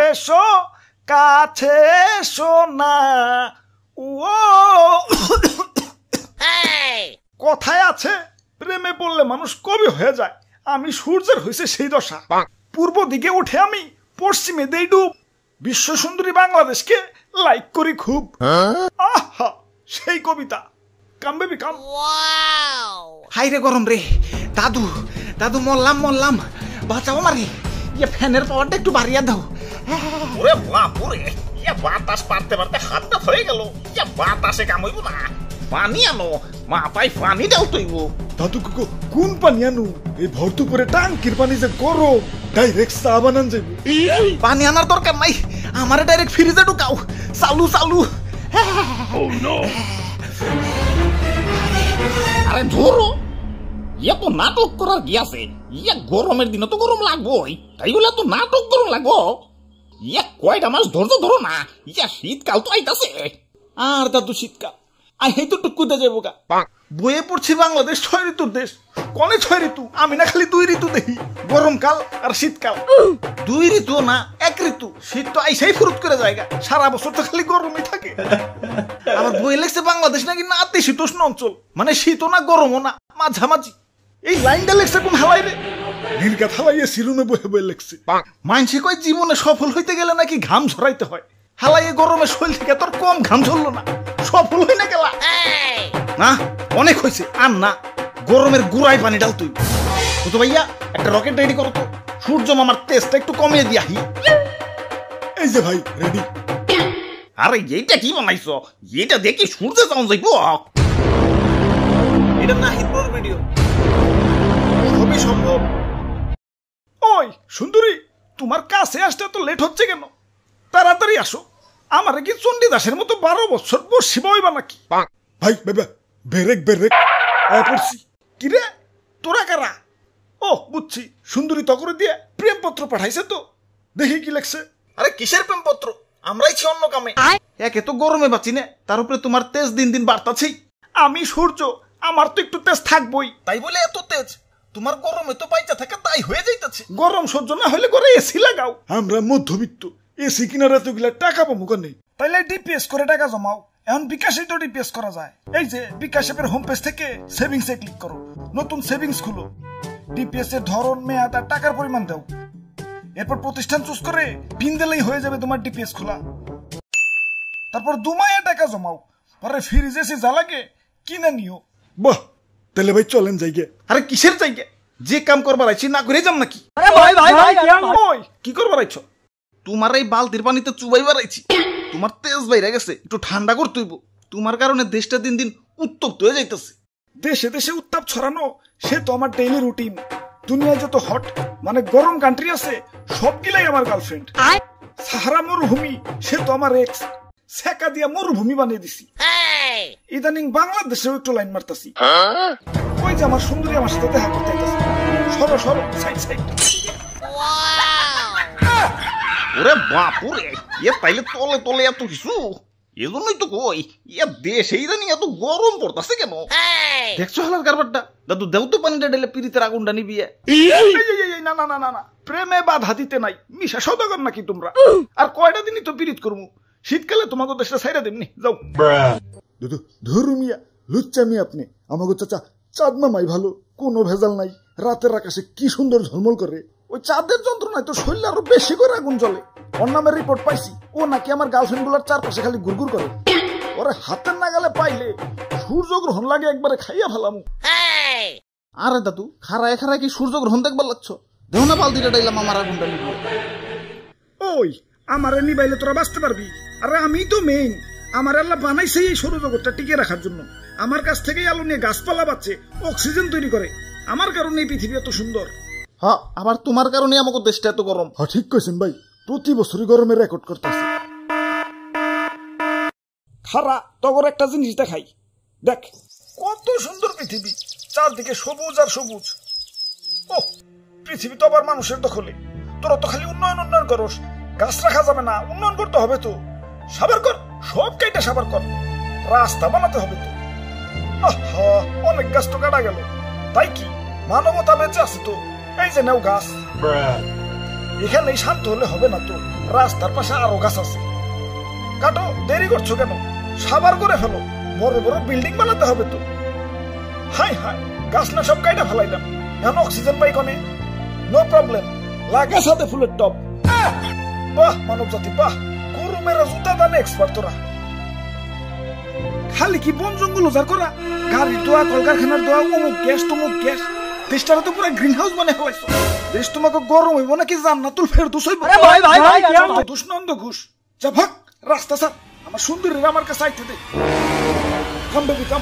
এসো কাছে এসো না। ও কথায় আছে প্রেমে পড়লে মানুষ কবি হয়ে যায়। আমি সূর্যের হয়েছে সেই দশা, পূর্ব দিকে উঠে আমি পশ্চিমে দেই ডুব। বিশ্ব সুন্দরী বাংলাদেশকে লাইক করি খুব। আহা সেই কবিতা। কাম বেবি কাম। হাই রে গরম রে, দাদু দাদু মরলাম মরলাম, বাঁচাও মারি। ইয়ে ফ্যানের পাওয়ারটা একটু বাড়িয়ে দাও। ওরে বাপুরে, ইয়া বাতাস পারতে পারতে হাতটা হয়ে গেল। ইয়া বাতাসে কামইব না, পানি আনো, মাথায় পানি দাও তৈব। দাদু কোন পানি আনু? এই ভর্তু করে টাঙ্কির পানি যে গরম, ডাইরেক্ট চা বানান যাইব। পানি আনার দরকার নাই, আমারে ডাইরেক্ট ফ্রিজে ঢুকাও। চালু চালু। আরে ধরো, ইয়া তো নাটক করার কি আছে? ইয়া গরমের দিনে তো গরম লাগবোই, তাই বলে তো নাটক গরম লাগবো? ইয়া কয়টা মাস ধৈর্য ধরো না, ইয়া শীতকাল তো আইতাছে। আর দাদু শীতকাল আই হেই তো টুকুতে যাবো গা। বইয়ে পড়ছি বাংলাদেশ 6 ঋতুর দেশ। কনে 6 ঋতু? আমি না খালি 2 ঋতু দেখি, গরমকাল আর শীতকাল। 2 ঋতু না 1 ঋতু। শীত তো আইসাই ফুরুত করে জায়গা, সারা বছর তো খালি গরমই থাকে। আমার বই লেগছে বাংলাদেশ নাকি নাতিশীতোষ্ণ অঞ্চল, মানে শীতও না গরমও না, মাঝামাঝি। এই লাইনটা লেখছে কোন হালাই রে? নীলকা থালাইয়ে সিরুমে বহে বয়ে লেখছে। মানসি কয় জীবনে সফল হইতে গেলে নাকি ঘাম ঝরাইতে হয়। হালাইয়ে গরমে শৈল থেকে তোর কম ঘাম ঝরলো না, সফল হই না গেলা। না অনেক হয়েছে, আর না, গরমের গুড়াই পানি ডাল তুই। তো ভাইয়া একটা রকেট রেডি করো তো, সূর্য মামার তেজটা একটু কমিয়ে দিয়াহি। এই যে ভাই রেডি। আরে এইটা কি বানাইছো? এটা দেখি সূর্য যাওয়া যাইব। এটা নাহিদপুর ভিডিও। সবই সম্ভব। ওই সুন্দরী, তোমার কাছে আসতে তো লেট হচ্ছে কেন? তাড়াতাড়ি আসো। আমারে কি চণ্ডীদাসের মতো 12 বছর বসি বইবা নাকি? ভাই বাবা বেরেক বেরেক পড়ছি। কিরে তোরা কারা? ও বুঝছি, সুন্দরী তকরে দিয়ে প্রেমপত্র পাঠাইছে তো, দেখি কি লেখছে। আরে কিসের প্রেমপত্র? আমরাই ছি অন্য কামে। একে তো গরমে বাঁচি না, তার উপরে তোমার তেজ দিন দিন বাড়তাছেই। আমি সূর্য, আমার তো একটু তেজ থাকবই। তাই বলে এত তেজ? তোমার গরমে তো পাইচা থাকে তাই হয়ে যাইতাছে। গরম সহ্য না হলে করে এসি লাগাও। আমরা মধ্যবিত্ত, এসি কিনার এতগুলা টাকা পাবো কেন? তাইলে ডিপিএস করে টাকা জমাও। এখন বিকাশে তো ডিপিএস করা যায়। এই যে বিকাশ অ্যাপের হোম পেজ থেকে সেভিংস এ ক্লিক করো, নতুন সেভিংস খুলো, ডিপিএস এর ধরন, মেয়াদ আর টাকার পরিমাণ দাও। এরপর প্রতিষ্ঠান চুজ করে পিন দিলেই হয়ে যাবে তোমার ডিপিএস খোলা। তারপর 2 মাসে টাকা জমাও, পরে ফ্রিজ এসে যা লাগে কিনে নিও। বাহ, তাহলে ভাই চলেন যাইগে। আরে কিসের জায়গা? যে কাম করবার আইছি না করে যাম নাকি? ওই কি করবার আইছো? তোমার এই বালতির পানিতে চুবাইবার আইছি। তোমার তেজ বাইরে গেছে, একটু ঠান্ডা করতে হইব। তোমার কারণে দেশটা দিন দিন উত্তপ্ত হয়ে যাইতেছে। দেশে দেশে উত্তাপ ছড়ানো সে তো আমার ডেইলি রুটিন। দুনিয়ায় যত হট মানে গরম কান্ট্রি আছে সবগুলাই আমার গার্লফ্রেন্ড। সাহারা মরুভূমি সে তো আমার এক্স, সেকা দিয়া মরুভূমি বানিয়ে দিছি। ইদানিং বাংলাদেশেও একটু লাইন মারতাছি। ওই যে আমার সুন্দরী আমার সাথে দেখা করতে আইতাছে। সরো সরো, সাইড সাইড। ওরে বাপুরে, ইয়া তাইলে তলে তলে এত কিছু। এজন্যই তো কই, ইয়া দেশে ইদানিং এত গরম পড়তাছে কেন? দেখছো হালার কারবারটা? দাদু দেও তো পানিটা ঢেলে পিরিতের আগুনটা নিবি। না না না না না, প্রেমে বাধা দিতে নাই। মিশা সদাগর নাকি তোমরা? আর কয়টা দিনই তো পিরিত করবো, শীতকালে তোমাকে দেশটা ছাইরা দেবনি। যাও দাদু, ধরু মিয়া লুচ্চামি আপনি। আমাকে চাচা চাঁদ মামাই ভালো, কোনো ভেজাল নাই। রাতের আকাশে কি সুন্দর ঝলমল করে। ওই চাঁদের যন্ত্রণায় তো শরীর আরো বেশি করে আগুন জ্বলে। ওর নামের রিপোর্ট পাইছি, ও নাকি আমার গার্লফ্রেন্ড গুলার চারপাশে খালি গুড়গুড় করে। ওরে হাতের নাগালে পাইলে সূর্যগ্রহণ লাগে একবারে খাইয়া ফেলামু। আরে দাদু, খারায় খারায় কি সূর্যগ্রহণ দেখবার লাগছো? দেও না বালতিটা ডাইলাম আমার আগুনটা নিবি। ওই আমারে নিবাইলে তোরা বাঁচতে পারবি? আরে আমি তো মেইন। আমার আল্লাহ বানাইছে এই সৌরজগৎটা টিকে রাখার জন্য। আমার কাছ থেকেই আলো নিয়ে গাছপালা বাঁচে, অক্সিজেন তৈরি করে। আমার কারণে এই পৃথিবী এত সুন্দর। হ্যাঁ, আবার তোমার কারণে আমাকে দেশটা এত গরম। হ্যাঁ ঠিক কইছেন ভাই, প্রতি বছরই গরমের রেকর্ড করতেছে। খারা তগর একটা জিনিস দেখাই, দেখ কত সুন্দর পৃথিবী, চারদিকে সবুজ আর সবুজ। ও পৃথিবী তো আবার মানুষের দখলে। তোরা তো খালি উন্নয়ন উন্নয়ন করস, গাছ রাখা যাবে না, উন্নয়ন করতে হবে তো। সাবার কর, সব কাইটা সাবার কর, রাস্তা বানাতে হবে তো। আহা, অনেক গাছ তো কাটা গেল, তাই কি মানবতা বেঁচে আছে তো। এই যে নাও গাছ। এখানে শান্ত হলে হবে না তো, রাস্তার পাশে আরো গাছ আছে। কাটো, দেরি করছো কেন? সাবার করে ফেলো, বড় বড় বিল্ডিং বানাতে হবে তো। হাই হাই, গাছ না সব কাইটা ফেলাইলাম, এখন অক্সিজেন পাই কনে? নো প্রবলেম, লাগা সাথে ফুলের টপ। বাহ মানব জাতি বাহ, গরু মেরা জুতা দানে এক্সপার্ট তোরা। খালি কি বন জঙ্গল উজাড় করা, গাড়ির দোয়া, কলকারখানার দোয়া, অমুক গ্যাস তমুক গ্যাস, দেশটারে তো পুরো গ্রিন হাউস বানাই ফেলাইছো। দেশ তোমাকে গরম হইব নাকি জান্নাতুল ফেরদৌস হইব? দোষ নন্দ ঘুষ, যা ভাগ রাস্তা স্যার, আমার সুন্দরীরা আমার কাছে আইতে দে। কাম বেবি কাম।